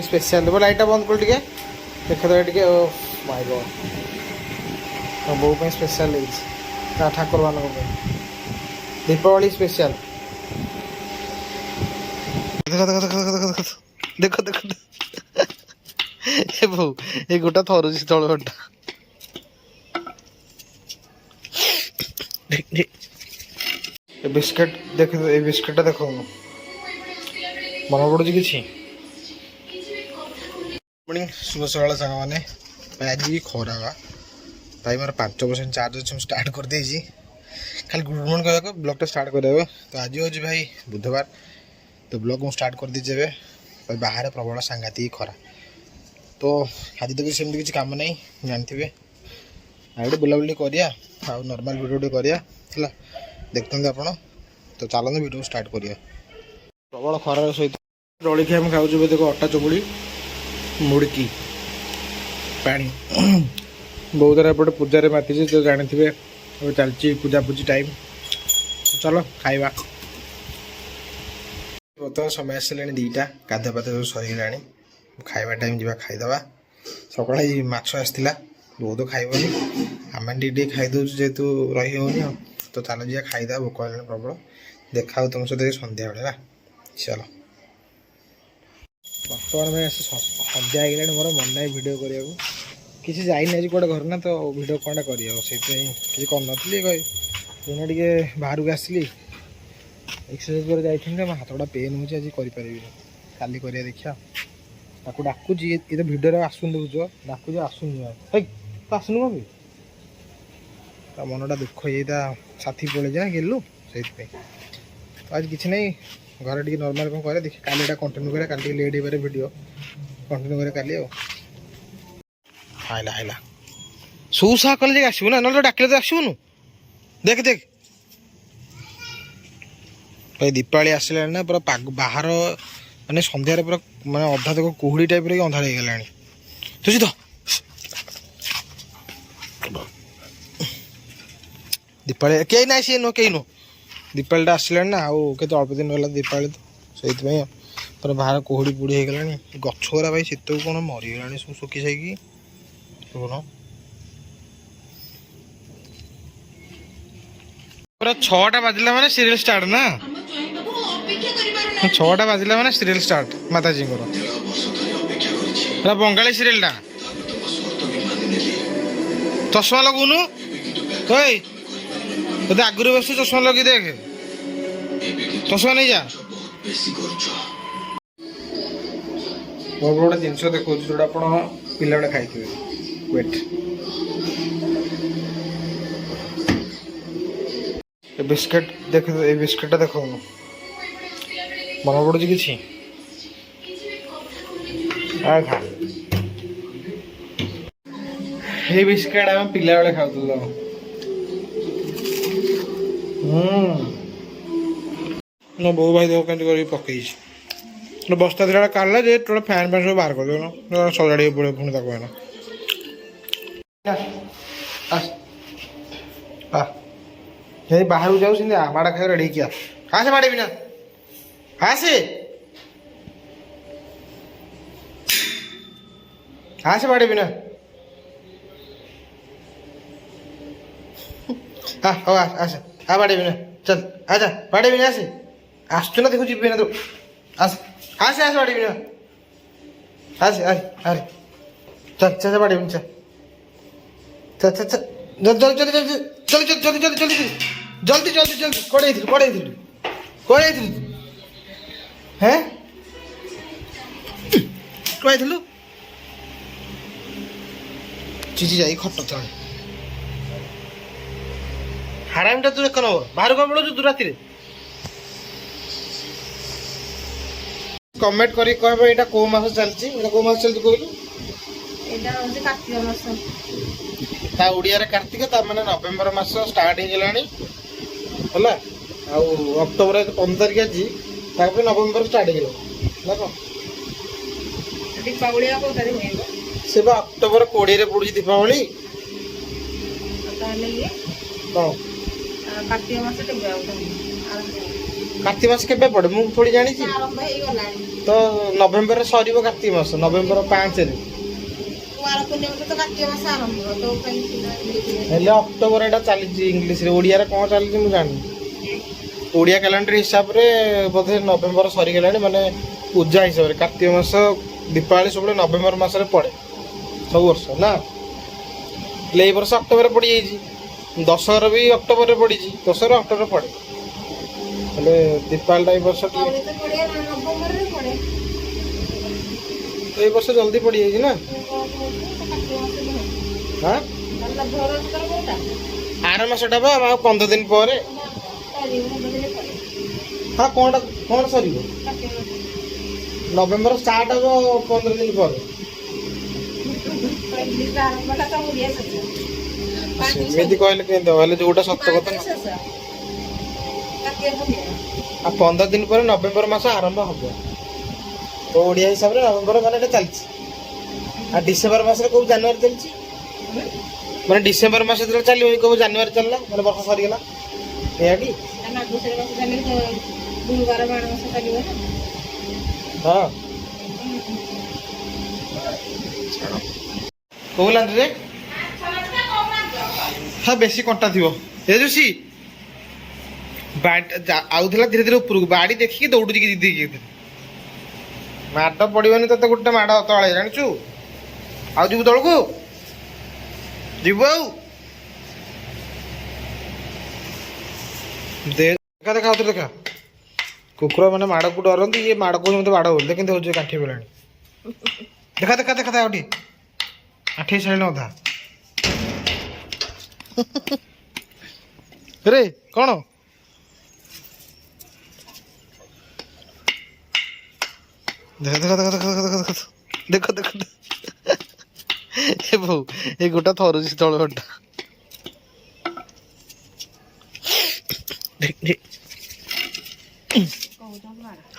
Special वो लाइटा बंद कर टिके देख तो टिके ओ माय गॉड बो पे स्पेशल ता ठाकुर मानक पे दीपावली स्पेशल देखो देखो देखो देखो देखो देखो ए बो ए गोटा थरुची तळ घंटा बिस्किट देख ए बिस्किट देखो मन पड़ू कि मॉर्निंग शुभ सकाल सांग मैंने आज भी खरा भाई मोर 5% चार्ज अच्छे स्टार्ट कर दे खाली गुड मॉर्निंग कहको ब्लॉग टा स्टार्ट कर तो आज हूँ भाई बुधवार तो ब्लॉग मुझे स्टार्ट कर दीजिए भाई बाहर प्रबल सांघातिक खरा तो आज तो किसी सेमती किसी काम नहीं जानते आगे बुलाबुली करिया नॉर्मल वीडियो करिया देखते आपण तो चलते वीडियो स्टार्ट करिया प्रबल खरार सहित जलिखिया आम खाऊ देखो अटा चकुड़ी मुड़की पानी बहुत सारा एपटे पूजा माति तो जानते चलती पूजा पूजी टाइम तो चलो खाइबा बर्तमान समय आसानी 2टा गाधा पाधा सब सरीगला खाइबा टाइम जा खाईदे सका माछ आसाला बहुत खाइबनी आम टे खाईदे जेहेतु रही होनी तो चलो जी खाईदे भोक है प्रबल देखा तुम सहित सन्ध्या बेले चलो बर्तमान में सन्ध्या हो मोर मन ना भिड करा किसी जाइनी आज कौटे घर ना तो भिड कौन कर किसी करना टे बाहर को आसली एक्सरसाइज कर जाइए मो हाथटा पेन हो आज करें काली कर देखा ताको डाकुची ये तो भिडियो आसुन देखुच डाकुच आसुन तो आसुन कभी मनटा दुख ये साथी पड़े जा गेलु से तो आज किसी नहीं घर टी नॉर्मल कौन करे देखिए काली कंटिन्यू करे काली लेट हो वीडियो कंटिन्यू करे काली आइला आइला सुसा कले आसबू ना ना डाकिले तो आसबुनु देख देख भाई दीपावली आसला ना पूरा बाहर माने सन्धार पूरा माने अधा तक कुहुड़ी टाइप अंधार हो गला तुझी तो दीपावली कई ना सी नो कई नो दीपावली आसला ना आउ के अल्प दिन गला दीपावली तो से पूरा बाहर कुहुड़ी पुड़ी हो गला गछ गुरा भाई शीत को कौन मरीगला सब सुखी साइकी पूरा 6टा बाजिला माने सीरियल स्टार्ट ना 6टा बाजिला माने सीरियल स्टार्ट माताजी पूरा बंगाली सीरियल टा चश्मा लगुनु तो आगुरी बस चश्मा लगे देख चश्मा नहीं जा बहुत बड़ा जिनस देखो जोटा आप पिला बेले खाई वेट बिस्किट देख ए बिस्किट देखो मन पड़ू कि खा ये बिस्किट आम पिला बेले खाऊल मो बो भाई देख के पकई बस्ता दिला काढ़ला जे टोटल फैन फैन सब बाहर कर सजाड़ी पड़े पुणी तक बाहर को जाऊ माड़ा खाई रेडी किया हाँ से माड़े बिना हाँ से माड़े बिना हाँ हो आस आ बाड़े बिना चल आजा बाड़े बिना आसे आसु ना देखो जीना तो आस आसे आसे बाड़े बिना आसे अरे अरे चल चल बाड़े बिना चल चल चल चल जल्दी जल्दी जल्दी जल्दी जल्दी जल्दी जल्दी जल्दी जल्दी जल्दी कोड़े हैं कोई चीची जाई खट चल हारामटा तू एक नंबर बाहर कौन पड़ो तू राति कमेंट करी कहबो एटा को मास चलची एटा को मास चलती कहलु एटा होजे कार्तिक मास ता उड़िया रे कार्तिक ता माने नवंबर मास स्टार्ट हो गलानी होला आ अक्टोबर 15 तारिख जी ताके नवंबर स्टार्ट हो गलो देखो दीपावली को तारिख है से बा अक्टोबर 20 रे पड़ुची दीपावली ताले ये हां कार्तिक मास के କାର୍ତ୍ତିକ ମାସ କେବେ ପଡେ ମୁଁ ଥୋଡ଼ି ଜାଣିଛି। ଆରମ୍ଭ ହେଇଗଲାଣି। ତ ନଭେମ୍ବରରେ ସରିବ କାର୍ତ୍ତିକ ମାସ, ନଭେମ୍ବର 5ରେ। କୁଆଁର ପୂର୍ଣ୍ଣିମାଠୁ ତ କାର୍ତ୍ତିକ ମାସ ଆରମ୍ଭ ତୋ ପାଇଁ ଥିଲା ହେଲେ ଅକ୍ଟୋବର ଏଟା ଚାଲିଛି ଇଂଲିଶରେ, ଓଡ଼ିଆରେ କ'ଣ ଚାଲିଛି ମୁଁ ଜାଣିନି। ଓଡ଼ିଆ କ୍ୟାଲେଣ୍ଡର ହିସାବରେ ବୋଧେ ନଭେମ୍ବର ସରିଗଲାଣି, ମାନେ ପୂଜା ହିସାବରେ କାର୍ତ୍ତିକ ମାସ ଦୀପାବଳି ସବୁବେଳେ ନଭେମ୍ବର ମାସରେ ପଡ଼େ ସବୁ ବର୍ଷ ନା। ହେଲେ ଏଇ ବର୍ଷ ଅକ୍ଟୋବରରେ ପଡ଼ିଯାଇଛି, ଦଶହରା ବି ଅକ୍ଟୋବରରେ ପଡ଼ିଛି, ଦଶହରା ଅକ୍ଟୋବରରେ ପଡ଼େ। ହେଲେ ଦୀପାବଳିଟା ଏଇ ବର୍ଷ ଟିକେ ଦୀପାବଳି ତ ପଡେ ନଭେମ୍ବରରେ ପଡେ। ଏଇ ବର୍ଷ ଜଲ୍ଦି ପଡ଼ିଯାଇଛି ନା। କାର୍ତ୍ତିକ ମାସ ନୁହେଁ। ହଁ ନଭେମ୍ବର କୋଉଟା? ଆର ମାସଟା ବା ଆଉ 15 ଦିନ ପରେ। ହଁ କ'ଣ ସରିବ? ନଭେମ୍ବର ଷ୍ଟାର୍ଟ ହବ 15 ଦିନ ପରେ। ସେମିତି କହିଲେ କେମିତି ହବ? ହେଲେ ଯୋଉଟା ସତ କଥା ନା। ଆଉ 15 ଦିନ ପରେ ନଭେମ୍ବର ମାସ ଆରମ୍ଭ ହବ। ତ ଓଡ଼ିଆ ହିସାବରେ ନଭେମ୍ବର ମାନେ ଏଟା ଚାଲିଛି। ଆଉ ଡିସେମ୍ବର ମାସରେ କୋଉ ଜାନୁଆରୀ ଚାଲିଛି? ମାନେ ଡିସେମ୍ବର ମାସ ଯେତେବେଳେ ଚାଲିବ କୋଉ ଜାନୁଆରୀ ଚାଲିଲା, ମାନେ ବର୍ଷ ସରିଗଲା ଏଇଆଟି। ଗୁରୁବାର ମାଣ ମାସ ଚାଲିବ ନା। ହଁ କୋଉ ଲାଣ୍ଡରେ ହଁ ବେଶୀ କଣ୍ଟା ଥିବ। ଏ ଯୋଉ ଆଉଥିଲା ଧୀରେ ଧୀରେ ଉପରକୁ, ବାଡ଼ି ଦେଖିକି ଦୌଡୁଛି କି ଦିଦି। ମାଡ଼ ପଡ଼ିବନି ତତେ ଗୋଟେ ମାଡ଼ ତଳେ, ଜାଣିଛୁ? ଆଉ ଯିବୁ ତଳକୁ, ଯିବୁ ଆଉ ଦେଖା ଦେଖା ଆଉଥରେ ଦେଖା। କୁକୁର ମାନେ ମାଡ଼କୁ ଡରନ୍ତି, ଇଏ ମାଡ଼କୁ ମତେ ବାଡ଼ ବୋଲି କେମିତି ହଉଛି କାଠି ପଡ଼ିଲାଣି। ଦେଖା ଦେଖା ଦେଖା ଆଉ ଟିକେ ଆଠେଇ ସାରିଲେଣି ଅଧା। ରେ କ'ଣ ଦେଖ ଦେଖ ଦେଖ ଦେଖ ଦେଖ ଦେଖ ଦେଖ ଦେଖ ଏ ବୋଉ ଏ ଗୋଟା ଥରୁଛି ତଳ ଘରଟା।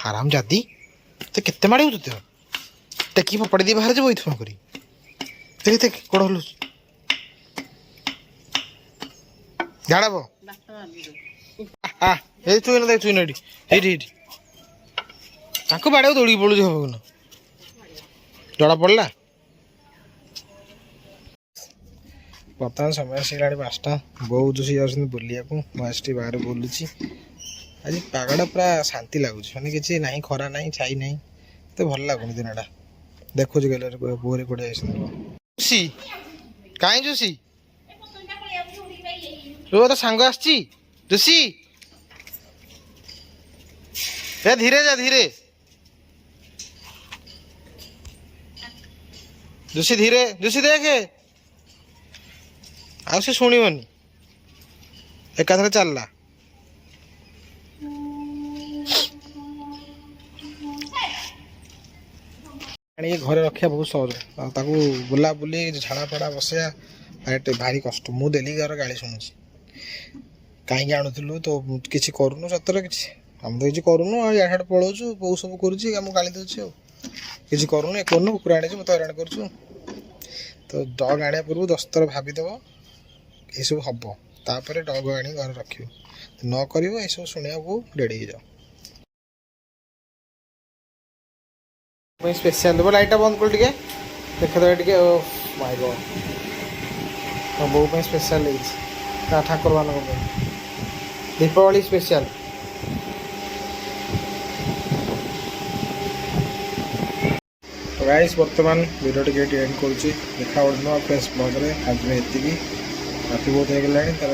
ହାରାମ ଜାଦି ତ କେତେ ମାଡ଼ିବୁ ତୁ? ଟେକି ଫୋପାଡ଼ି ଦେଇ ବାହାରେ ଯିବ ଏଇଥି କରି। ଦେଖ ଦେଖ କୋଡ଼ ହଲୁଛି ଝାଡ଼ବ। ଏଇ ଚୁଇନ ଦେଖ, ଚୁଇନ ଏଇଠି ଏଇଠି ଏଇଠି ତାଙ୍କୁ ବାଡ଼ିଆକୁ ଦୌଡ଼ିକି ପଳୁଛି। ହବ କିନ ଜଣା ପଡ଼ିଲା। ବର୍ତ୍ତମାନ ସମୟ ଆସିଗଲାଣି 5ଟା। ବୋଉ ଯୋଶୀ ଯାଉଛନ୍ତି ବୁଲିବାକୁ, ମୁଁ ଆସିକି ବାହାରେ ବୁଲୁଛି। ଆଜି ପାଗଟା ପୁରା ଶାନ୍ତି ଲାଗୁଛି, ମାନେ କିଛି ନାହିଁ, ଖରା ନାହିଁ, ଛାଇ ନାହିଁ, ଏତେ ଭଲ ଲାଗୁନି ଦିନଟା। ଦେଖୁଛି ଗେଲରେ ବୋଉରେ କୋଉଠି ଆସିଛନ୍ତି। ଯୋଶୀ କାହିଁ ଯୋଶୀ ରୁହ, ତ ସାଙ୍ଗ ଆସିଛି। ଯୋଶୀ ଏ ଧୀରେ ଯା, ଧୀରେ ଯୋଶୀ, ଧୀରେ ଯୋଶୀ ଦେଖେ। ଆଉ ସେ ଶୁଣିବନି, ଏକାଥରେ ଚାଲିଲା। ଆଣିକି ଘରେ ରଖିବା ବହୁତ ସହଜ, ଆଉ ତାକୁ ବୁଲାବୁଲି ଝାଡ଼ା ଫାଡ଼ା ବସେଇବା ଭାରି କଷ୍ଟ। ମୁଁ ଡେଲି ଘର ଗାଳି ଶୁଣୁଛି, କାହିଁକି ଆଣୁଥିଲୁ ତ କିଛି କରୁନୁ। ସତରେ କିଛି ଆମେ ତ କିଛି କରୁନୁ, ଆଉ ଇଆଡ଼େ ପଳଉଛୁ, ବୋଉ ସବୁ କରୁଛି, ଆମକୁ ଗାଳି ଦେଉଛି। ଆଉ କିଛି କରୁନୁ, ଏ କରୁନୁ, କୁକୁର ଆଣିଛୁ ମୋତେ ହଇରାଣ କରୁଛୁ। ତ ଡଗ୍ ଆଣିବା ପୂର୍ବରୁ 10 ଥର ଭାବିଦେବ ଏସବୁ ହବ, ତାପରେ ଡଗ୍ ଆଣି ଘରେ ରଖିବ। ନ କରିବ ଏସବୁ ଶୁଣିବାକୁ ରେଡ଼ି ହେଇଯାଉ। ସ୍ପେଶାଲ ଦେବ, ଲାଇଟ୍ଟା ବନ୍ଦ କର ଟିକେ, ଦେଖାଦେବେ ଟିକେ। ଓ ମାଇ ଗଡ୍, ମୋ ବୋଉ ପାଇଁ ସ୍ପେଶାଲ ହେଇଛି, ତା ଠାକୁରମାନଙ୍କ ପାଇଁ ଦୀପାବଳି ସ୍ପେଶାଲ। ତ ଗାଇସ୍ ବର୍ତ୍ତମାନ ଭିଡ଼ିଓ ଟିକେ ଏଣ୍ଡ କରୁଛି। ଦେଖା ଗୋଟେ ନୂଆ ଫ୍ରେଶ୍ ବ୍ଲଗ୍ରେ। ଆଜି ପାଇଁ ଏତିକି, ରାତି ବହୁତ ହେଇଗଲାଣି। ତାର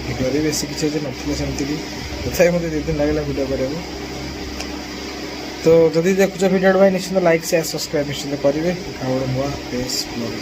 ଭିଡ଼ିଓରେ ବେଶୀ କିଛି ଅଛି ନଥିଲା ସେମିତି ବି, ତଥାପି ମୋତେ 2 ଦିନ ଲାଗିଲା ଭିଡ଼ିଓ କରିବାକୁ। तो जदि देखुच भिडियो भाई निश्चित लाइक शेयर सब्सक्राइब निश्चित करेंगे। नूआ बेस ब्लॉग।